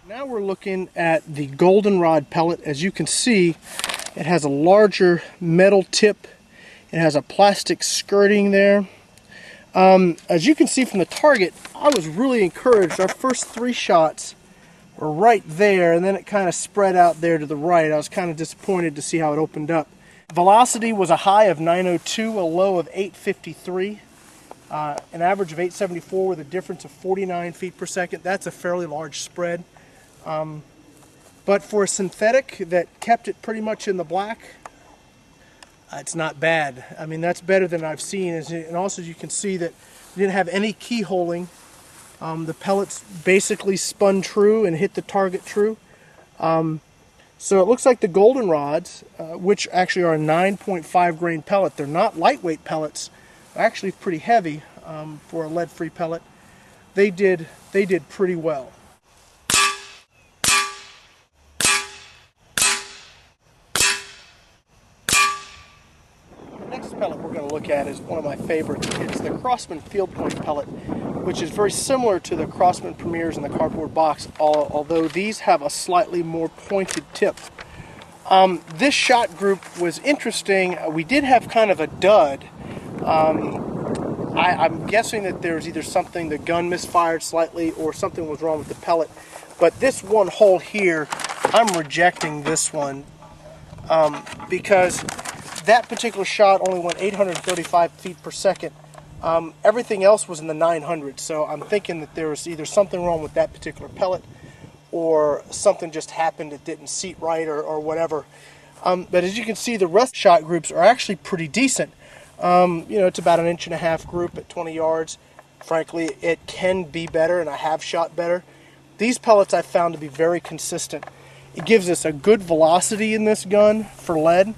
Now we're looking at the Goldenrod pellet. As you can see, it has a larger metal tip. It has a plastic skirting there. As you can see from the target, I was really encouraged. Our first 3 shots were right there, and then it kind of spread out there to the right. I was kind of disappointed to see how it opened up. Velocity was a high of 902, a low of 853, an average of 874 with a difference of 49 feet per second. That's a fairly large spread. But for a synthetic that kept it pretty much in the black, it's not bad. I mean, that's better than I've seen. And also you can see that we didn't have any keyholing. The pellets basically spun true and hit the target true. So it looks like the Goldenrods, which actually are a 9.5 grain pellet, they're not lightweight pellets, they're actually pretty heavy for a lead-free pellet. They did pretty well. Pellet we're going to look at is one of my favorites. It's the Crosman field point pellet, which is very similar to the Crosman Premiers in the cardboard box, although these have a slightly more pointed tip. This shot group was interesting. We did have kind of a dud. I'm guessing that there's either something, the gun misfired slightly, or something was wrong with the pellet. But this one hole here, I'm rejecting this one because that particular shot only went 835 feet per second. Everything else was in the 900s, so I'm thinking that there was either something wrong with that particular pellet or something just happened, it didn't seat right or whatever. But as you can see, the rest shot groups are actually pretty decent. It's about 1.5 inch group at 20 yards. Frankly, it can be better, and I have shot better. These pellets I found to be very consistent. It gives us a good velocity in this gun for lead.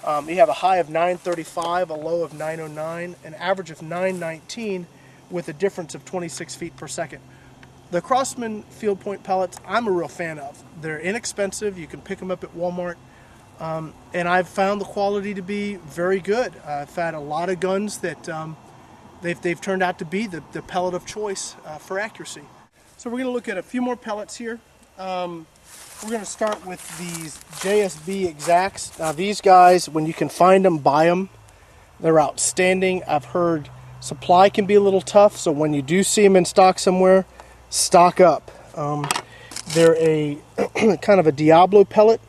You have a high of 935, a low of 909, an average of 919 with a difference of 26 feet per second. The Crosman field point pellets I'm a real fan of. They're inexpensive, you can pick them up at Walmart, and I've found the quality to be very good. I've had a lot of guns that they've turned out to be the pellet of choice for accuracy. So we're going to look at a few more pellets here. We're going to start with these JSB Exacts. Now these guys, when you can find them, buy them. They're outstanding. I've heard supply can be a little tough, so when you do see them in stock somewhere, stock up. They're a kind of a Diablo pellet.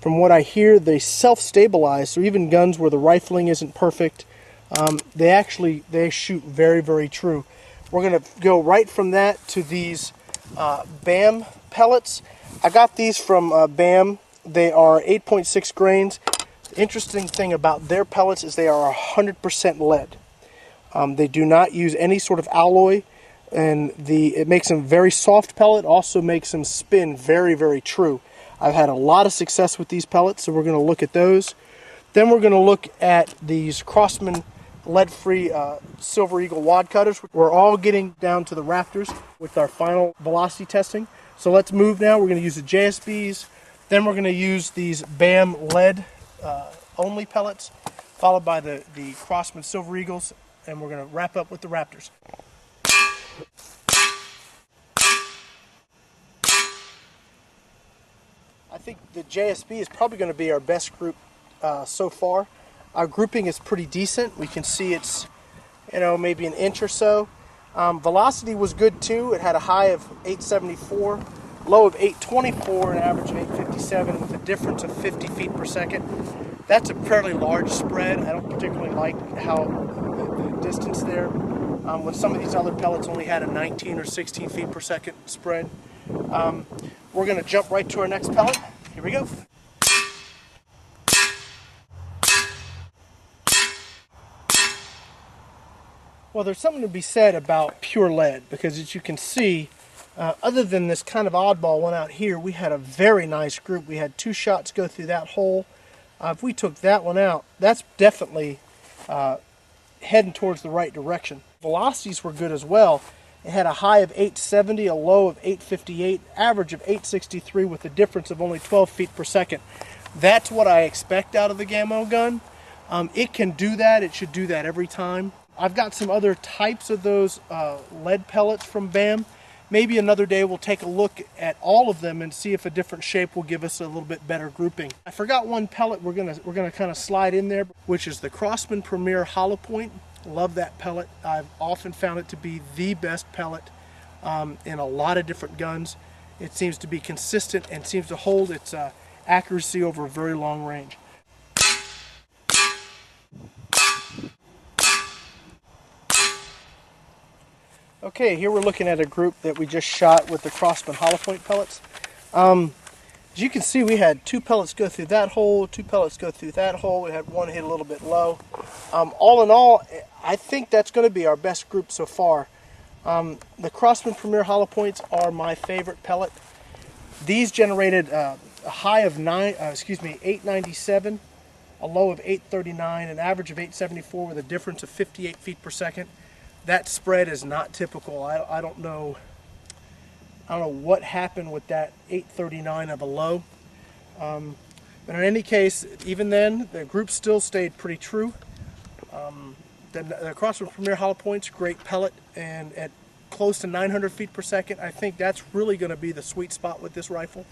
From what I hear, they self-stabilize, so even guns where the rifling isn't perfect, they shoot very, very true. We're going to go right from that to these BAM pellets. I got these from BAM. They are 8.6 grains. The interesting thing about their pellets is they are 100% lead. They do not use any sort of alloy, and it makes them very soft pellet, also makes them spin very, very true. I've had a lot of success with these pellets, so we're going to look at those. Then we're going to look at these Crosman lead-free Silver Eagle Wadcutters. We're all getting down to the rafters with our final velocity testing. So let's move now. We're going to use the JSBs, then we're going to use these BAM lead only pellets, followed by the Crosman Silver Eagles, and we're going to wrap up with the Raptors. I think the JSB is probably going to be our best group so far. Our grouping is pretty decent. We can see it's, maybe 1 inch or so. Velocity was good too. It had a high of 874, low of 824, an average of 857 with a difference of 50 feet per second. That's a fairly large spread. I don't particularly like how the distance there. When some of these other pellets only had a 19 or 16 feet per second spread. We're going to jump right to our next pellet. Here we go. Well, there's something to be said about pure lead, because as you can see, other than this kind of oddball one out here, we had a very nice group. We had 2 shots go through that hole. If we took that one out, that's definitely heading towards the right direction. Velocities were good as well. It had a high of 870, a low of 858, average of 863 with a difference of only 12 feet per second. That's what I expect out of the Gamo gun. It can do that. It should do that every time. I've got some other types of those lead pellets from BAM. maybe another day we'll take a look at all of them and see if a different shape will give us a little bit better grouping. I forgot one pellet we're gonna kind of slide in there, which is the Crosman Premier Hollow Point. Love that pellet. I've often found it to be the best pellet in a lot of different guns. It seems to be consistent and seems to hold its accuracy over a very long range. Okay, here we're looking at a group that we just shot with the Crosman Hollow Point pellets. As you can see, we had 2 pellets go through that hole, 2 pellets go through that hole. We had one hit a little bit low. All in all, I think that's going to be our best group so far. The Crosman Premier Hollow Points are my favorite pellet. These generated a high of 897, a low of 839, an average of 874 with a difference of 58 feet per second. That spread is not typical. I don't know what happened with that 839 of a low. But in any case, even then, the group still stayed pretty true. The Crosman Premier Hollow Point's great pellet, and at close to 900 feet per second, I think that's really going to be the sweet spot with this rifle.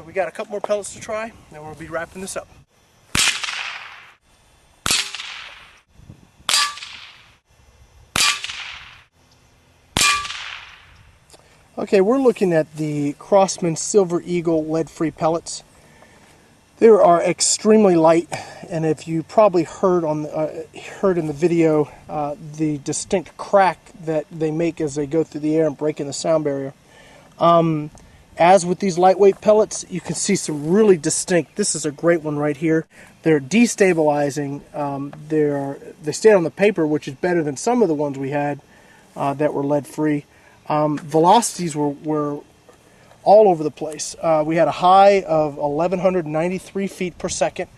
We got a couple more pellets to try, and we'll be wrapping this up. Okay, we're looking at the Crosman Silver Eagle lead-free pellets. They are extremely light, and if you probably heard in the video the distinct crack that they make as they go through the air and break in the sound barrier. As with these lightweight pellets, you can see some really distinct. This is a great one right here. They're destabilizing. They stay on the paper, which is better than some of the ones we had that were lead-free. Velocities were all over the place. We had a high of 1,193 feet per second.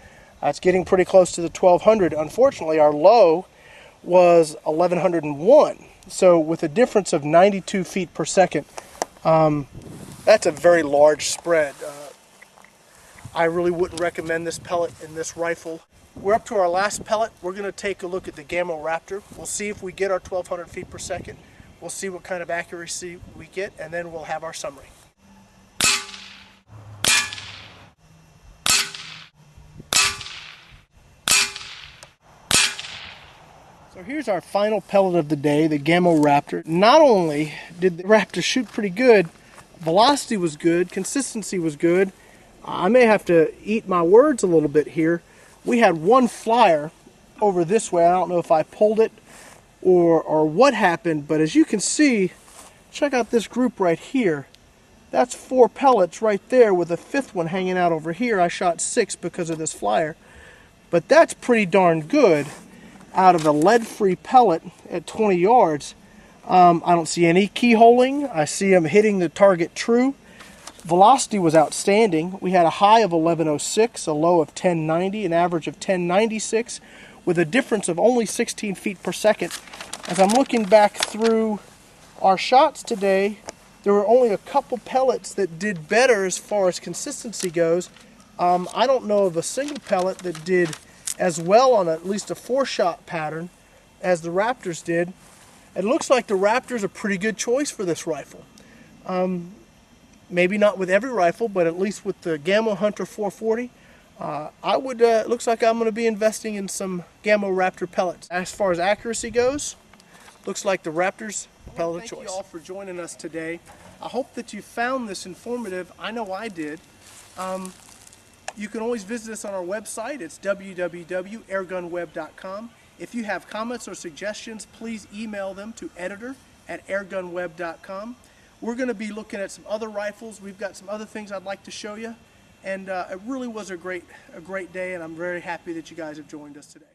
It's getting pretty close to the 1,200. Unfortunately, our low was 1,101. So with a difference of 92 feet per second, that's a very large spread. I really wouldn't recommend this pellet in this rifle. We're up to our last pellet. We're going to take a look at the Gamo Raptor. We'll see if we get our 1,200 feet per second. We'll see what kind of accuracy we get, and then we'll have our summary. So here's our final pellet of the day, the Gamo Raptor. Not only did the Raptor shoot pretty good, velocity was good, consistency was good. I may have to eat my words a little bit here. We had one flyer over this way. I don't know if I pulled it or what happened, but as you can see, check out this group right here. That's 4 pellets right there with a 5th one hanging out over here. I shot 6 because of this flyer, but that's pretty darn good out of a lead-free pellet at 20 yards. I don't see any keyholing. I see them hitting the target true. Velocity was outstanding. We had a high of 1106, a low of 1090, an average of 1096, with a difference of only 16 feet per second. As I'm looking back through our shots today, there were only a couple pellets that did better as far as consistency goes. I don't know of a single pellet that did as well on at least a 4-shot pattern as the Raptors did. It looks like the Raptor's a pretty good choice for this rifle. Maybe not with every rifle, but at least with the Gamo Hunter 440, it looks like I'm going to be investing in some Gamo Raptor pellets. As far as accuracy goes, looks like the Raptor's pellet choice. Thank you all for joining us today. I hope that you found this informative. I know I did. You can always visit us on our website. It's www.airgunweb.com. If you have comments or suggestions, please email them to editor@airgunweb.com. We're going to be looking at some other rifles. We've got some other things I'd like to show you. And it really was a great day, and I'm very happy that you guys have joined us today.